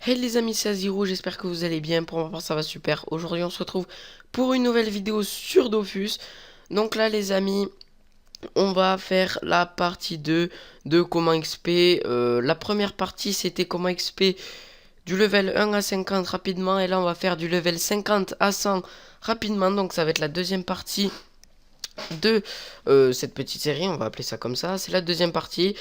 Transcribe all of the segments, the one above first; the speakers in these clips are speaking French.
Hey les amis, c'est Aziro, j'espère que vous allez bien. Pour ma part, ça va super. Aujourd'hui, on se retrouve pour une nouvelle vidéo sur Dofus. Donc là, les amis, on va faire la partie 2 de comment XP. La première partie, c'était comment XP du level 1 à 50 rapidement. Et là, on va faire du level 50 à 100 rapidement. Donc ça va être la deuxième partie de cette petite série. On va appeler ça comme ça. C'est la deuxième partie.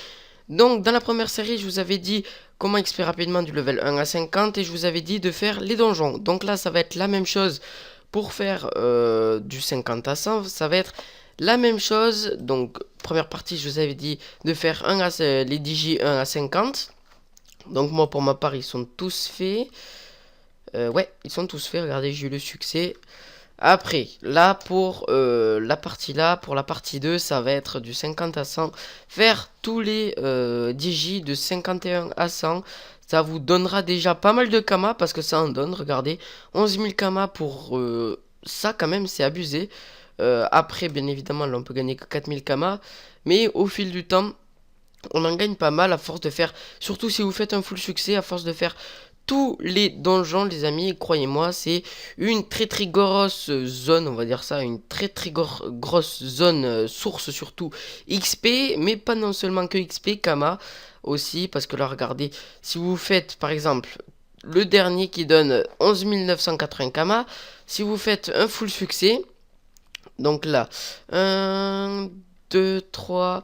Donc, dans la première série, je vous avais dit comment XP rapidement du level 1 à 50 et je vous avais dit de faire les donjons. Donc là, ça va être la même chose pour faire du 50 à 100. Ça va être la même chose. Donc, première partie, je vous avais dit de faire les digi 1 à 50. Donc, moi, pour ma part, ils sont tous faits. Ouais, ils sont tous faits. Regardez, j'ai eu le succès. Après, là, pour pour la partie 2, ça va être du 50 à 100. Faire tous les digi de 51 à 100. Ça vous donnera déjà pas mal de kama, parce que ça en donne, regardez. 11 000 kama pour ça, quand même, c'est abusé. Après, bien évidemment, là, on peut gagner que 4 000 kama. Mais au fil du temps, on en gagne pas mal à force de faire, surtout si vous faites un full succès, à force de faire tous les donjons, les amis, croyez-moi, c'est une très grosse zone, on va dire ça, une très grosse zone, source surtout XP, mais pas non seulement que XP, Kama aussi, parce que là, regardez, si vous faites par exemple le dernier qui donne 11 980 Kama, si vous faites un full succès, donc là, 1, 2, 3...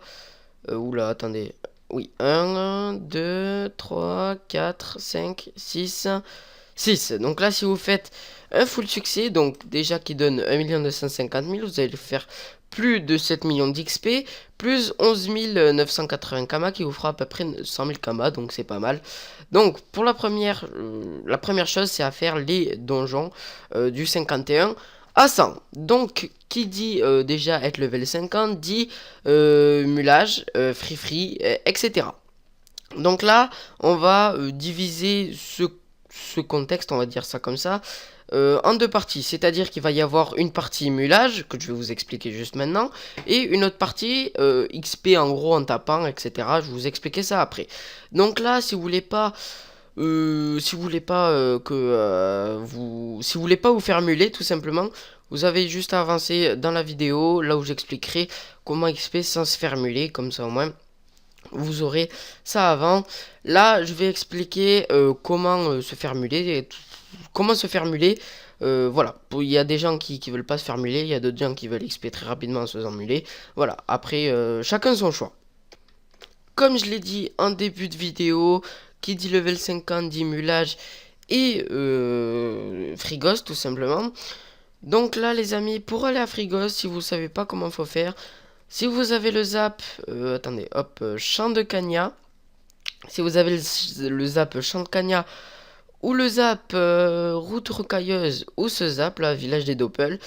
oula, attendez. Oui, 1, 2, 3, 4, 5, 6, 6. Donc là, si vous faites un full succès, donc déjà qui donne 1 250 000, vous allez faire plus de 7 millions d'XP, plus 11 980 Kama qui vous fera à peu près 100 000 Kama, donc c'est pas mal. Donc pour la première chose, c'est à faire les donjons du 51 à 100. Donc, qui dit déjà être level 50, dit mulage, free, etc. Donc là, on va diviser ce contexte, on va dire ça comme ça, en deux parties. C'est-à-dire qu'il va y avoir une partie mulage, que je vais vous expliquer juste maintenant, et une autre partie XP en gros en tapant, etc. Je vais vous expliquer ça après. Donc là, si vous voulez pas... si vous voulez pas si vous voulez pas vous faire muler tout simplement, vous avez juste à avancer dans la vidéo là où j'expliquerai comment XP sans se faire muler, comme ça au moins vous aurez ça avant. Là je vais expliquer comment se faire muler, comment se faire muler. Voilà, il y a des gens qui veulent pas se faire muler, il y a d'autres gens qui veulent XP très rapidement en se faisant muler. Voilà, après chacun son choix. Comme je l'ai dit en début de vidéo, qui dit level 50 dit mulage et Frigos tout simplement. Donc là les amis, pour aller à Frigos, si vous savez pas comment faut faire, si vous avez le zap, attendez, hop, champ de Cagna, si vous avez le zap champ de Cagna ou le zap route rocailleuse ou ce zap là, village des Doppel,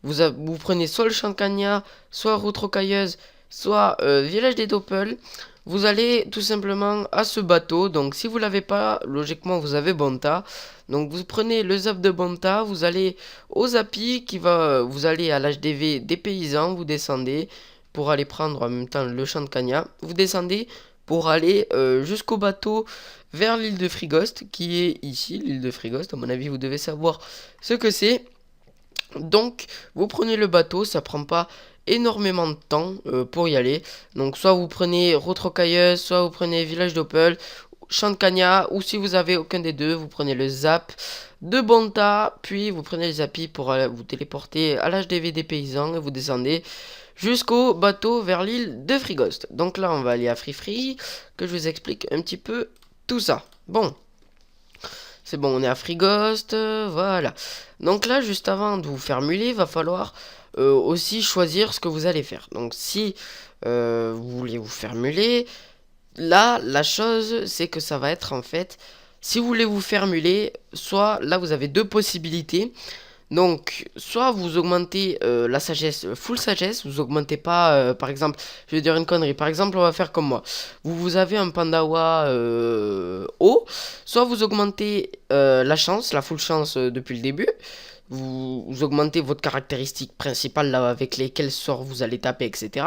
vous prenez soit le champ de Cagna, soit route rocailleuse, soit village des Doppel. Vous allez tout simplement à ce bateau. Donc si vous l'avez pas, logiquement vous avez Bonta. Donc vous prenez le zap de Bonta, vous allez au Zapi vous allez à l'HDV des paysans, vous descendez pour aller prendre en même temps le champ de Cagna. Vous descendez pour aller jusqu'au bateau vers l'île de Frigost, qui est ici, l'île de Frigost. À mon avis, vous devez savoir ce que c'est. Donc, vous prenez le bateau, ça prend pas énormément de temps pour y aller. Donc, soit vous prenez route rocailleuse, soit vous prenez village d'Opel, champ de Cagna, ou si vous avez aucun des deux, vous prenez le zap de Bonta, puis vous prenez le zapi pour vous téléporter à l'HDV des paysans et vous descendez jusqu'au bateau vers l'île de Frigost. Donc là, on va aller à Free, que je vous explique un petit peu tout ça. Bon. C'est bon, on est à Frigost, voilà. Donc là, juste avant de vous faire muler, il va falloir aussi choisir ce que vous allez faire. Donc si vous voulez vous faire muler, là, la chose, c'est que ça va être en fait, si vous voulez vous faire muler, soit là, vous avez deux possibilités. Donc, soit vous augmentez la sagesse, full sagesse, vous augmentez pas, par exemple, je vais dire une connerie, par exemple, on va faire comme moi. Vous avez un Pandawa haut, soit vous augmentez la chance, la full chance depuis le début, vous augmentez votre caractéristique principale là avec lesquelles sorts vous allez taper, etc.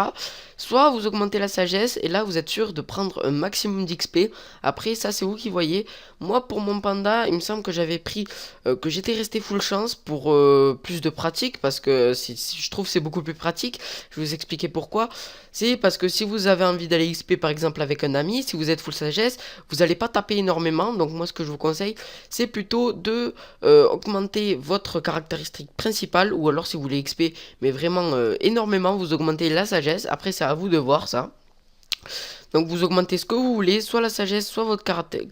Soit vous augmentez la sagesse et là vous êtes sûr de prendre un maximum d'XP. Après ça c'est vous qui voyez. Moi pour mon panda il me semble que j'avais pris que j'étais resté full chance pour plus de pratique parce que je trouve c'est beaucoup plus pratique. Je vais vous expliquer pourquoi. C'est parce que si vous avez envie d'aller XP par exemple avec un ami, si vous êtes full sagesse, vous n'allez pas taper énormément. Donc moi ce que je vous conseille c'est plutôt de augmenter votre caractéristique principale, ou alors si vous voulez XP mais vraiment énormément, vous augmentez la sagesse. Après c'est à vous de voir ça. Donc vous augmentez ce que vous voulez, soit la sagesse, soit votre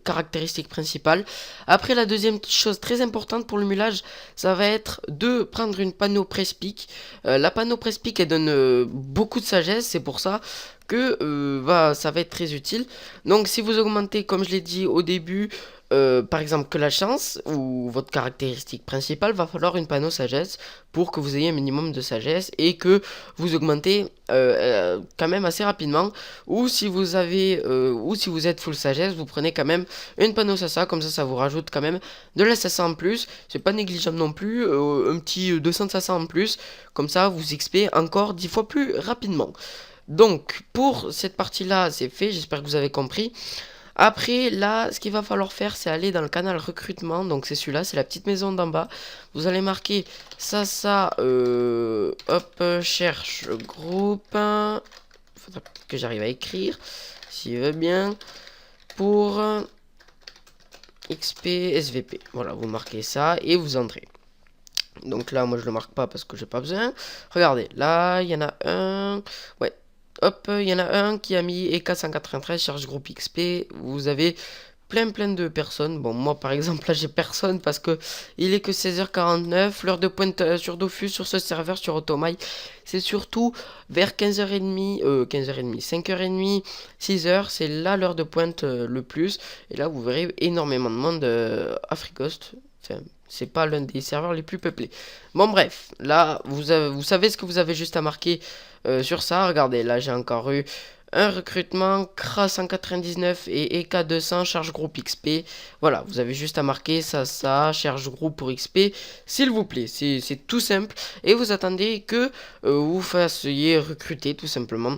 caractéristique principale. Après la deuxième chose très importante pour le mulage, ça va être de prendre une panneau presse-pique. La panneau presse-pique elle donne beaucoup de sagesse, c'est pour ça que ça va être très utile. Donc si vous augmentez, comme je l'ai dit au début, par exemple que la chance ou votre caractéristique principale, va falloir une panneau sagesse pour que vous ayez un minimum de sagesse et que vous augmentez quand même assez rapidement. Ou si vous êtes full sagesse, vous prenez quand même une panneau sasa, comme ça vous rajoute quand même de la sasa en plus. C'est pas négligeable non plus, un petit 200 sasa en plus, comme ça vous XP encore 10 fois plus rapidement. Donc pour cette partie là c'est fait, j'espère que vous avez compris. Après, là, ce qu'il va falloir faire, c'est aller dans le canal recrutement. Donc, c'est celui-là, c'est la petite maison d'en bas. Vous allez marquer hop, cherche groupe. Faudra que j'arrive à écrire, s'il veut bien. Pour XP SVP. Voilà, vous marquez ça et vous entrez. Donc là, moi, je le marque pas parce que j'ai pas besoin. Regardez, là, il y en a un. Ouais. Hop, il y en a un qui a mis EK193 charge groupe XP. Vous avez plein de personnes. Bon, moi par exemple, là j'ai personne parce que il est que 16h49. L'heure de pointe sur Dofus, sur ce serveur, sur Automai. C'est surtout vers 15h30, 5h30, 6h. C'est là l'heure de pointe le plus. Et là, vous verrez énormément de monde à Freeghost. Enfin, c'est pas l'un des serveurs les plus peuplés. Bon, bref, là, vous savez ce que vous avez juste à marquer sur ça. Regardez, là, j'ai encore eu un recrutement, CRA 199 et EK 200, charge groupe XP. Voilà, vous avez juste à marquer ça, charge groupe pour XP, s'il vous plaît. C'est tout simple. Et vous attendez que vous fassiez recruter, tout simplement.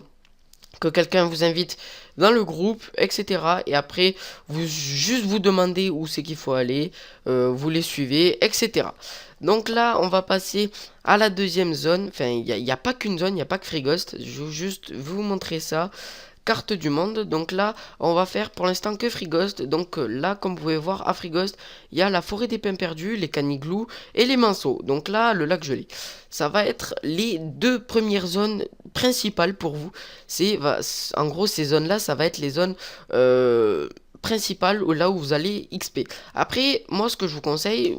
Que quelqu'un vous invite dans le groupe, etc. Et après, vous demandez où c'est qu'il faut aller, vous les suivez, etc. Donc là, on va passer à la deuxième zone. Enfin, il n'y a pas qu'une zone, il n'y a pas que Freeghost. Je vais juste vous montrer ça. Carte du monde. Donc là, on va faire pour l'instant que Freeghost. Donc là, comme vous pouvez voir, à Freeghost, il y a la forêt des pins perdus, les caniglous et les manceaux. Donc là, le lac gelé. Ça va être les deux premières zones principales pour vous. En gros, ces zones-là, ça va être les zones principales là où vous allez XP. Après, moi, ce que je vous conseille,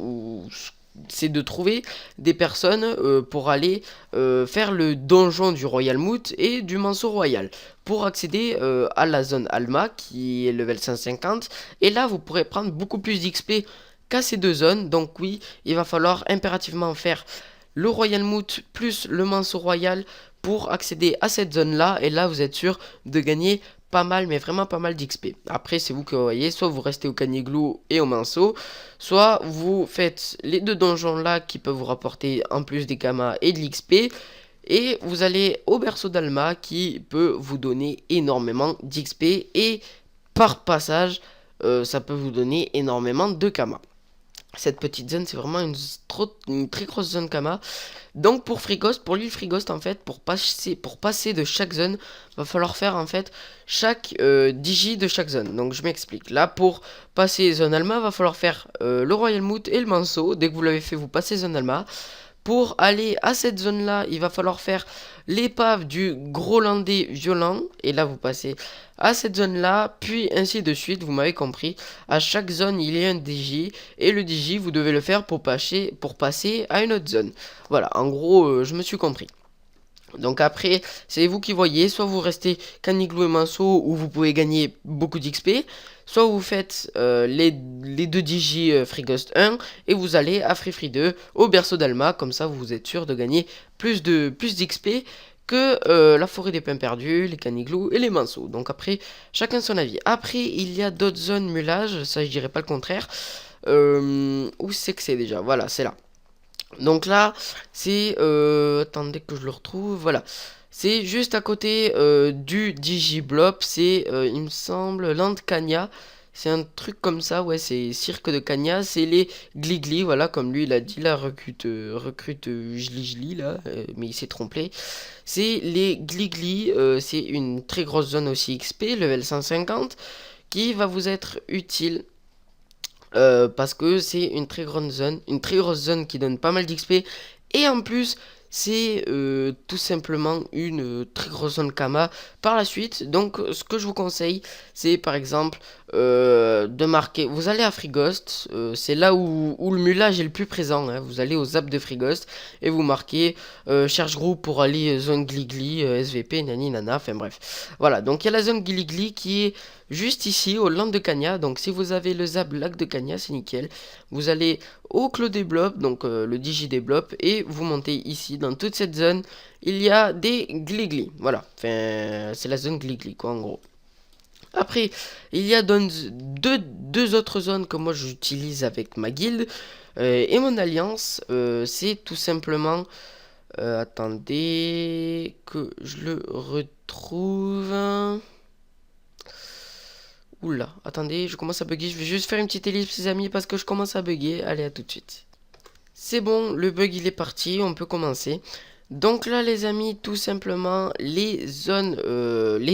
c'est de trouver des personnes pour aller faire le donjon du Royal Moot et du Manceau Royal pour accéder à la zone Alma qui est level 150, et là vous pourrez prendre beaucoup plus d'XP qu'à ces deux zones. Donc oui, il va falloir impérativement faire le Royal Moot plus le Manceau Royal pour accéder à cette zone là, et là vous êtes sûr de gagner pas mal, mais vraiment pas mal d'XP. Après, c'est vous que vous voyez, soit vous restez au caniglou et au manceau, soit vous faites les deux donjons là qui peuvent vous rapporter en plus des kamas et de l'XP, et vous allez au berceau d'Alma qui peut vous donner énormément d'XP, et par passage, ça peut vous donner énormément de kamas. Cette petite zone, c'est vraiment une très grosse zone Kama. Donc pour Freeghost, pour l'île Freeghost, en fait, pour passer de chaque zone, va falloir faire en fait chaque digi de chaque zone. Donc je m'explique. Là, pour passer zone Alma, va falloir faire le Royal Moot et le Manceau. Dès que vous l'avez fait, vous passez zone Alma. Pour aller à cette zone-là, il va falloir faire l'épave du Grolandais violent. Et là, vous passez à cette zone-là, puis ainsi de suite, vous m'avez compris. À chaque zone, il y a un DJ. Et le DJ, vous devez le faire pour passer à une autre zone. Voilà, en gros, je me suis compris. Donc après, c'est vous qui voyez, soit vous restez caniglou et manceau où vous pouvez gagner beaucoup d'XP, soit vous faites les deux DJ Freeghost 1 et vous allez à Free 2 au berceau d'Alma, comme ça vous êtes sûr de gagner plus d'XP que la forêt des pins perdus, les caniglous et les manceaux. Donc après, chacun son avis. Après, il y a d'autres zones mulage, ça je dirais pas le contraire. Où c'est que c'est déjà? Voilà, c'est là. Donc là, c'est... attendez que je le retrouve, voilà. C'est juste à côté du Digiblop, c'est, il me semble, Land Cagna. C'est un truc comme ça, ouais, c'est Cirque de Cagna, c'est les Gligli, voilà, comme lui il a dit, là, recrute Jli là, mais il s'est trompé. C'est les Gligli, c'est une très grosse zone aussi XP, level 150, qui va vous être utile parce que c'est une très grosse zone qui donne pas mal d'XP. Et en plus, c'est tout simplement une très grosse zone Kama par la suite. Donc, ce que je vous conseille, c'est par exemple de marquer. Vous allez à Frighost, c'est là où le mulage est le plus présent. Hein. Vous allez aux apps de Frighost et vous marquez cherche groupe pour aller zone Gligli, SVP, nani nana. Enfin bref. Voilà, donc il y a la zone Gligli qui est juste ici au land de Cagna. Donc si vous avez le zap lac de Cagna, c'est nickel. Vous allez au clos des blobs, donc le digi des blobs, et vous montez ici dans toute cette zone. Il y a des Gligli. Voilà, enfin c'est la zone Gligli quoi en gros. Après, il y a deux autres zones que moi j'utilise avec ma guilde et mon alliance. C'est tout simplement... attendez que je le retrouve. Oula, attendez, je commence à bugger. Je vais juste faire une petite ellipse, les amis, parce que je commence à bugger. Allez, à tout de suite. C'est bon, le bug il est parti, on peut commencer. Donc là les amis, tout simplement, les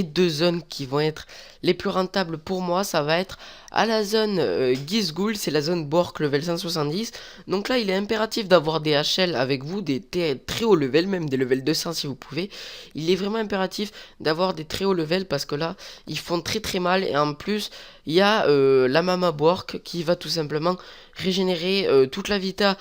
deux zones qui vont être les plus rentables pour moi, ça va être à la zone Gizgul, c'est la zone Bork level 170. Donc là il est impératif d'avoir des HL avec vous, des très hauts level, même des level 200 si vous pouvez. Il est vraiment impératif d'avoir des très hauts level parce que là ils font très très mal et en plus il y a la Mama Bork qui va tout simplement régénérer toute la vita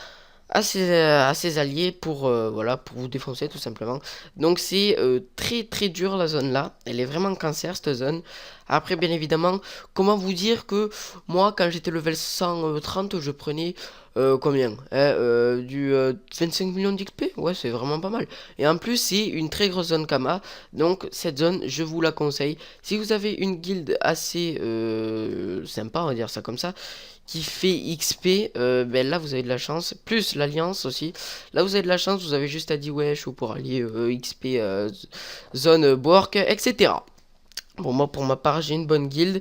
à ses alliés pour, voilà, pour vous défoncer tout simplement. Donc c'est très très dur la zone là, elle est vraiment cancer cette zone. Après bien évidemment, comment vous dire que moi quand j'étais level 130 je prenais combien du 25 millions d'XP. Ouais, c'est vraiment pas mal. Et en plus c'est une très grosse zone Kama, donc cette zone je vous la conseille. Si vous avez une guilde assez sympa, on va dire ça comme ça, qui fait XP, ben là vous avez de la chance, plus l'alliance aussi. Là vous avez de la chance, vous avez juste à dire wesh ou pour aller XP zone Bork, etc. Bon, moi pour ma part, j'ai une bonne guilde.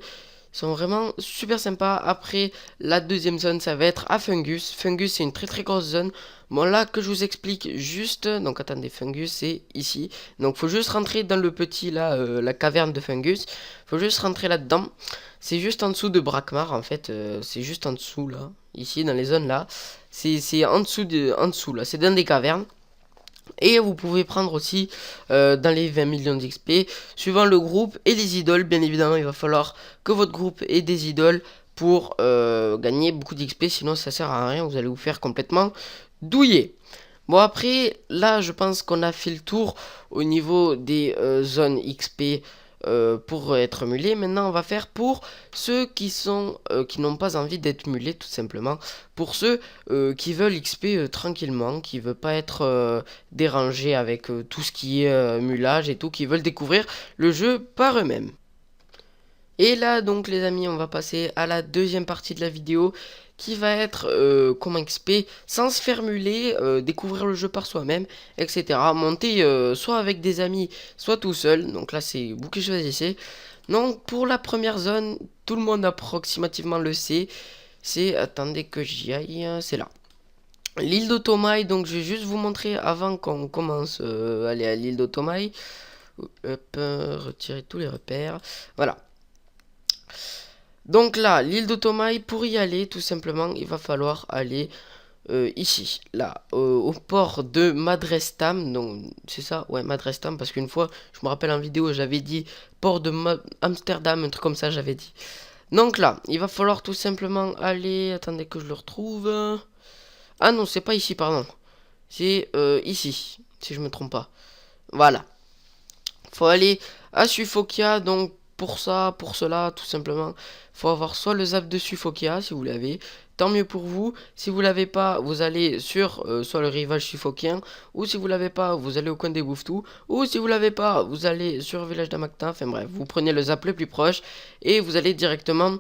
Ils sont vraiment super sympas. Après, la deuxième zone, ça va être à Fungus. Fungus, c'est une très très grosse zone. Bon, là, que je vous explique juste. Donc, attendez, Fungus, c'est ici. Donc, faut juste rentrer dans le petit, là, la caverne de Fungus. Faut juste rentrer là-dedans. C'est juste en dessous de Brakmar, en fait. C'est juste en dessous, là. Ici, dans les zones, là. C'est en dessous, là. C'est dans des cavernes. Et vous pouvez prendre aussi dans les 20 millions d'XP, suivant le groupe et les idoles. Bien évidemment, il va falloir que votre groupe ait des idoles pour gagner beaucoup d'XP. Sinon, ça sert à rien. Vous allez vous faire complètement douiller. Bon, après, là, je pense qu'on a fait le tour au niveau des zones XP pour être mulé. Maintenant, on va faire pour ceux qui n'ont pas envie d'être mulés, tout simplement. Pour ceux qui veulent XP tranquillement, qui ne veulent pas être dérangés avec tout ce qui est mulage et tout, qui veulent découvrir le jeu par eux-mêmes. Et là donc les amis, on va passer à la deuxième partie de la vidéo qui va être comment XP sans se faire muler, découvrir le jeu par soi-même, etc. Monter soit avec des amis, soit tout seul. Donc là c'est vous qui choisissez. Donc pour la première zone, tout le monde approximativement le sait. C'est, attendez que j'y aille, c'est là. L'île d'Otomai, donc je vais juste vous montrer avant qu'on commence aller à l'île d'Otomai. Hop, retirer tous les repères. Voilà. Donc là, l'île d'Otomai, pour y aller, tout simplement, il va falloir aller ici, là, au port de Madrestam. Donc, c'est ça, ouais, Madrestam, parce qu'une fois, je me rappelle en vidéo, j'avais dit port de Amsterdam, un truc comme ça, j'avais dit. Donc là, il va falloir tout simplement aller, attendez que je le retrouve. Ah non, c'est pas ici, pardon. C'est ici, si je me trompe pas. Voilà. Faut aller à Suffokia, donc pour ça, pour cela, tout simplement, faut avoir soit le zap de Suffokia, si vous l'avez, tant mieux pour vous. Si vous l'avez pas, vous allez sur soit le rivage Suffokien, ou si vous l'avez pas, vous allez au coin des Bouffetous, ou si vous l'avez pas, vous allez sur le village d'Amakta, enfin bref, vous prenez le zap le plus proche, et vous allez directement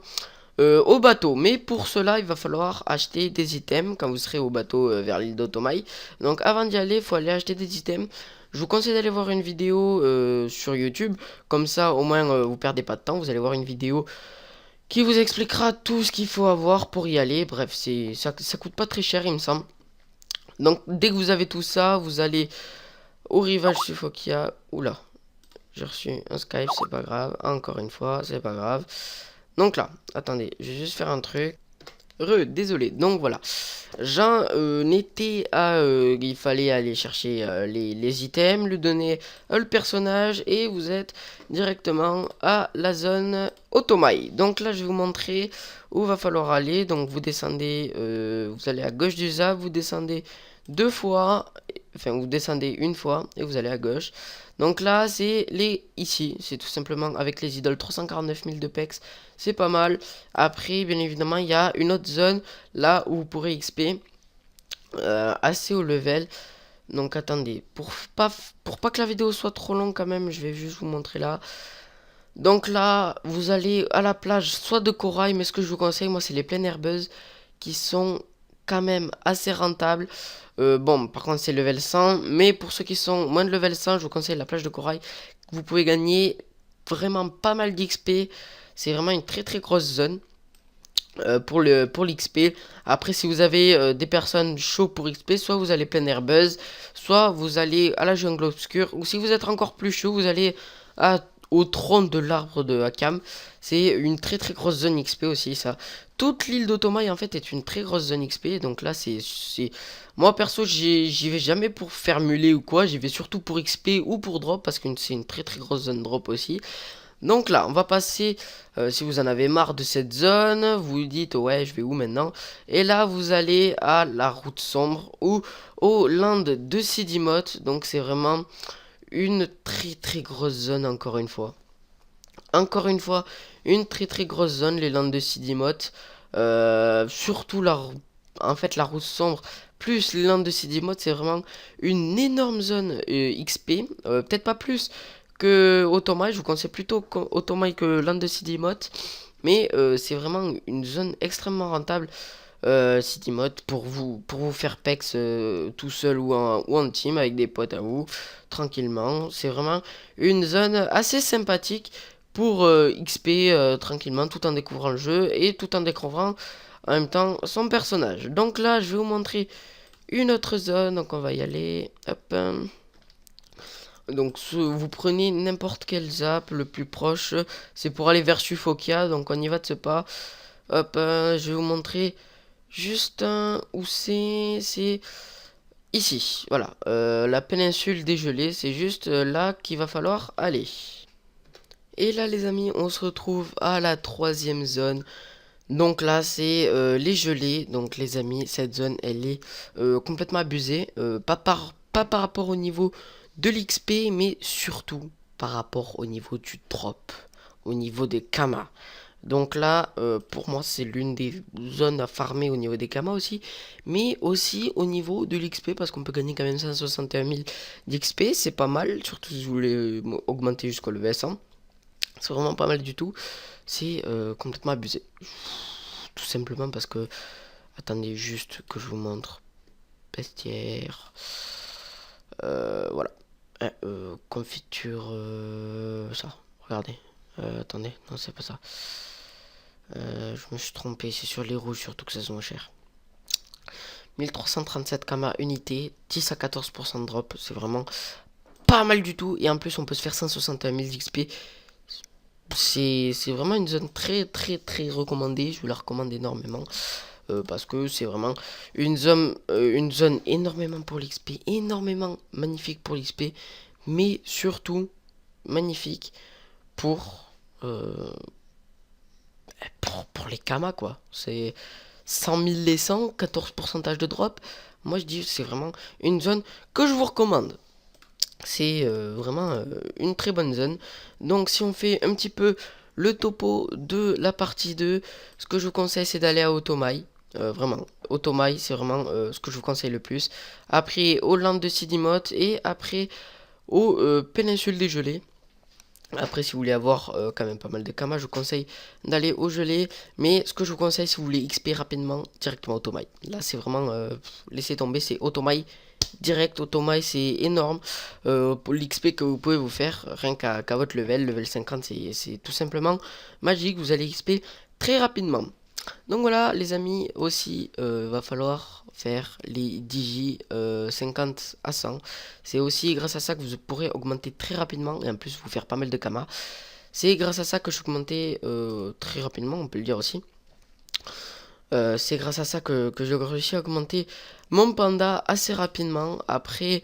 au bateau. Mais pour cela, il va falloir acheter des items quand vous serez au bateau vers l'île d'Otomaï. Donc avant d'y aller, il faut aller acheter des items. Je vous conseille d'aller voir une vidéo sur YouTube. Comme ça, au moins, vous perdez pas de temps. Vous allez voir une vidéo qui vous expliquera tout ce qu'il faut avoir pour y aller. Bref, ça coûte pas très cher, il me semble. Donc dès que vous avez tout ça, vous allez au rivage Sufokia. Oula, j'ai reçu un Skype, c'est pas grave. Encore une fois, c'est pas grave. Donc là, attendez, je vais juste faire un truc. Désolé. Donc voilà. J'en étais à... il fallait aller chercher les items, lui donner le personnage, et vous êtes directement à la zone Otomaï. Donc là, je vais vous montrer où va falloir aller. Donc vous descendez, vous allez à gauche du zap, vous descendez 2 fois, enfin vous descendez une fois, et vous allez à gauche. Donc là, c'est ici, c'est tout simplement avec les idoles 349 000 de pex, c'est pas mal. Après, bien évidemment, il y a une autre zone là où vous pourrez XP assez haut level. Donc attendez, pour pas que la vidéo soit trop longue quand même, je vais juste vous montrer là. Donc là, vous allez à la plage soit de corail, mais ce que je vous conseille, moi, c'est les plaines herbeuses qui sont quand même assez rentables. Bon, par contre, c'est level 100, mais pour ceux qui sont moins de level 100, je vous conseille la plage de corail. Vous pouvez gagner vraiment pas mal d'XP. C'est vraiment une très très grosse zone pour l'XP. Après, si vous avez des personnes chauds pour XP, soit vous allez plaine herbeuse, soit vous allez à la jungle obscure, ou si vous êtes encore plus chaud, vous allez au trône de l'arbre de Hakam. C'est une très très grosse zone XP aussi, ça. Toute l'île d'Otomaï en fait est une très grosse zone XP. Donc là, moi perso, j'y vais jamais pour faire muler ou quoi. J'y vais surtout pour XP ou pour drop, parce que c'est une très très grosse zone drop aussi. Donc là, on va passer, si vous en avez marre de cette zone, vous vous dites, ouais, je vais où maintenant? Et là, vous allez à la route sombre ou au land de Sidimote. Donc c'est vraiment une très très grosse zone encore une fois. Encore une fois, une très très grosse zone, les landes de Sidimote. Surtout en fait, la route sombre plus les landes de Sidimote, c'est vraiment une énorme zone XP. Peut-être pas plus que Otomaï, je vous conseille plutôt Otomaï que land de Sidimote. Mais c'est vraiment une zone extrêmement rentable. Sidimote pour vous faire pex tout seul ou en team avec des potes à vous tranquillement. C'est vraiment une zone assez sympathique pour XP tranquillement tout en découvrant le jeu et tout en découvrant en même temps son personnage. Donc là, je vais vous montrer une autre zone. Donc on va y aller. Hop. Donc vous prenez n'importe quel zap le plus proche. C'est pour aller vers Sufokia. Donc on y va de ce pas. Hop. Je vais vous montrer juste où c'est ici. Voilà. La péninsule dégelée. C'est juste là qu'il va falloir aller. Et là les amis, on se retrouve à la 3e zone. Donc là c'est les gelées. Donc les amis, cette zone elle est complètement abusée. Pas par rapport au niveau de l'XP, mais surtout par rapport au niveau du drop, au niveau des kamas. Donc là, pour moi, c'est l'une des zones à farmer au niveau des kamas aussi, mais aussi au niveau de l'XP, parce qu'on peut gagner quand même 161 000 d'XP, c'est pas mal, surtout si vous voulez augmenter jusqu'au level 100. C'est vraiment pas mal du tout, c'est complètement abusé. Tout simplement parce que, attendez juste que je vous montre, bestiaire, voilà. Confiture, ça, regardez. Attendez, non c'est pas ça. Je me suis trompé, c'est sur les rouges surtout que ça se moins cher. 1337 kama unité, 10 à 14% de drop, c'est vraiment pas mal du tout. Et en plus on peut se faire 161 000 d'XP. C'est vraiment une zone très très très recommandée, je vous la recommande énormément. Parce que c'est vraiment une zone énormément pour l'XP, énormément magnifique pour l'XP, mais surtout magnifique pour les kamas quoi. C'est 100 000 les 100, 14% de drop. Moi je dis c'est vraiment une zone que je vous recommande. C'est vraiment une très bonne zone. Donc si on fait un petit peu le topo de la partie 2, ce que je vous conseille c'est d'aller à Otomaï. Vraiment, Otomaï c'est vraiment ce que je vous conseille le plus. Après au land de Sidimote et après aux péninsules dégelées. Après, si vous voulez avoir quand même pas mal de kamas, je vous conseille d'aller au gelé. Mais ce que je vous conseille, si vous voulez XP rapidement, directement Automail. Là, c'est vraiment laissez tomber, c'est Automail. Direct, Automail, c'est énorme. Pour l'XP que vous pouvez vous faire, rien qu'à votre level 50, c'est tout simplement magique. Vous allez XP très rapidement. Donc voilà les amis, aussi va falloir faire les digi 50 à 100. C'est aussi grâce à ça que vous pourrez augmenter très rapidement et en plus vous faire pas mal de kamas. C'est grâce à ça que je suis augmenté très rapidement, on peut le dire aussi. C'est grâce à ça que j'ai réussi à augmenter mon panda assez rapidement. Après,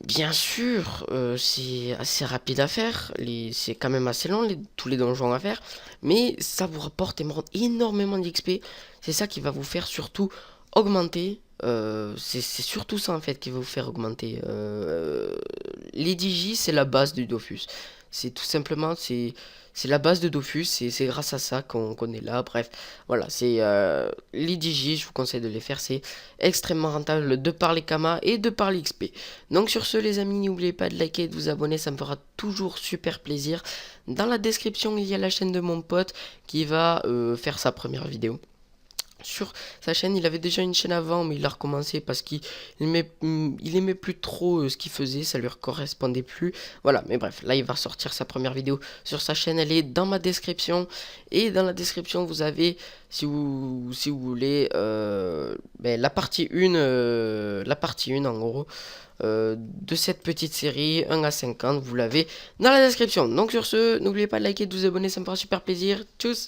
bien sûr, c'est assez rapide à faire, c'est quand même assez long, tous les donjons à faire, mais ça vous rapporte énormément d'XP, c'est ça qui va vous faire surtout augmenter, c'est surtout ça en fait qui va vous faire augmenter. Les Digi, c'est la base du Dofus, c'est tout simplement, c'est la base de Dofus, c'est grâce à ça qu'on est là, bref, voilà, c'est les Digi, je vous conseille de les faire, c'est extrêmement rentable de par les kamas et de par l'XP. Donc sur ce les amis, n'oubliez pas de liker et de vous abonner, ça me fera toujours super plaisir. Dans la description, il y a la chaîne de mon pote qui va faire sa première vidéo. Sur sa chaîne, il avait déjà une chaîne avant, mais il a recommencé parce qu'il aimait plus trop ce qu'il faisait, ça lui correspondait plus. Voilà, mais bref, là il va sortir sa première vidéo sur sa chaîne, elle est dans ma description. Et dans la description, vous avez, si vous voulez, la partie 1, en gros, de cette petite série 1 à 50, vous l'avez dans la description. Donc sur ce, n'oubliez pas de liker et de vous abonner, ça me fera super plaisir. Tchuss!